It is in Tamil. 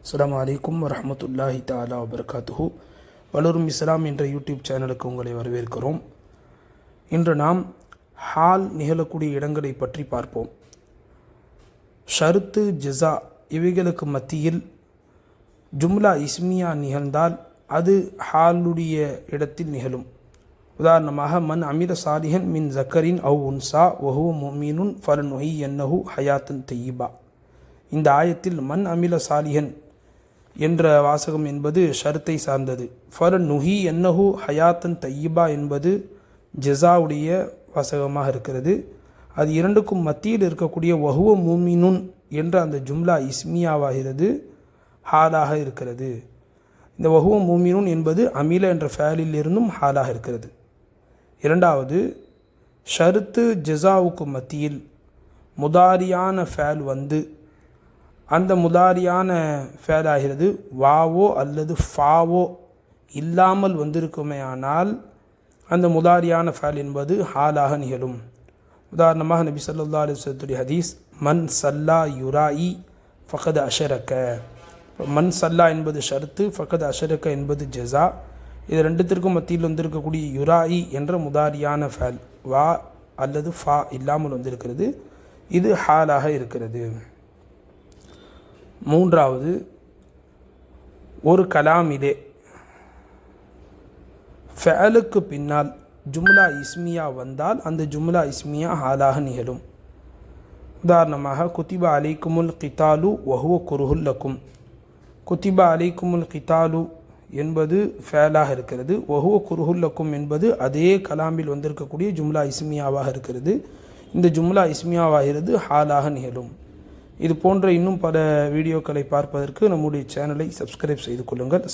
அஸ்ஸலாமு அலைக்கும் வரஹ்மத்துல்லாஹி தஆலா வபரகாத்துஹு. வளரும் இஸ்லாம் என்ற யூடியூப் சேனலுக்கு உங்களை வரவேற்கிறோம். இன்று நாம் ஹால் நிகழக்கூடிய இடங்களை பற்றி பார்ப்போம். ஷருத்து, ஜஸா இவைகளுக்கு மத்தியில் ஜும்லா இஸ்மியா நிகழ்ந்தால் அது ஹாலுடைய இடத்தில் நிகழும். உதாரணமாக, மன் அமில சாலிஹன் மின் ஜக்கரின் அவ் உன்சா வஹுவ முஃமினுன் ஃபலனுஹியன்னஹு ஹயாத்தன் தய்யிபா. இந்த ஆயத்தில் மன் அமில சாலிஹன் என்ற வாசகம் என்பது ஷருத்தை சார்ந்தது. ஃபலனுஹியன்னஹு ஹயாத்தன் தய்யிபா என்பது ஜஸாவுடைய வாசகமாக இருக்கிறது. அது இரண்டுக்கும் மத்தியில் இருக்கக்கூடிய வஹுவ முஃமினுன் என்ற அந்த ஜும்லா இஸ்மியாவாகிறது, ஹாலாக இருக்கிறது. இந்த வஹுவ முஃமினுன் என்பது அமில என்ற ஃபேலில் இருந்தும் ஹாலாக இருக்கிறது. இரண்டாவது, ஷருத்து ஜஸாவுக்கு மத்தியில் முதாரியான ஃபேல் வந்து அந்த முதாரியான ஃபேல் ஆகிறது வாவோ அல்லது ஃபாவோ இல்லாமல் வந்திருக்குமே ஆனால் அந்த முதாரியான ஃபேல் என்பது ஹாலாக நிகழும். உதாரணமாக, நபி ஸல்லல்லாஹு அலைஹி வஸல்லம் ஹதீஸ், மன் சல்லா யுராஇ ஃபகத் அஷரக்க. மன் சல்லா என்பது ஷர்த்து, ஃபகத் அஷரக்க என்பது ஜஸா. இது ரெண்டுத்திற்கும் மத்தியில் வந்திருக்கக்கூடிய யுராஇ என்ற முதாரியான ஃபேல் வா அல்லது ஃபா இல்லாமல் வந்திருக்கிறது, இது ஹாலாக இருக்கிறது. மூன்றாவது, ஒரு கலாமிலே ஃபேலுக்கு பின்னால் ஜும்லா இஸ்மியா வந்தால் அந்த ஜும்லா இஸ்மியா ஹாலாக நிகழும். உதாரணமாக, குத்திபா அலைக்குமுல் கிதாலு வஹுவ குருஹுல் லக்கும். குத்திபா அலைக்குமுல் கிதாலு என்பது ஃபேலாக இருக்கிறது. வஹுவ குருஹுல் லக்கும் என்பது அதே கலாமில் வந்திருக்கக்கூடிய ஜும்லா இஸ்மியாவாக இருக்கிறது. இந்த ஜும்லா இஸ்மியாவாகிறது ஹாலாக நிகழும். இது போன்ற இன்னும் பல வீடியோக்களை பார்ப்பதற்கு நம்முடைய சேனலை சப்ஸ்கிரைப் செய்து கொள்ளுங்கள்.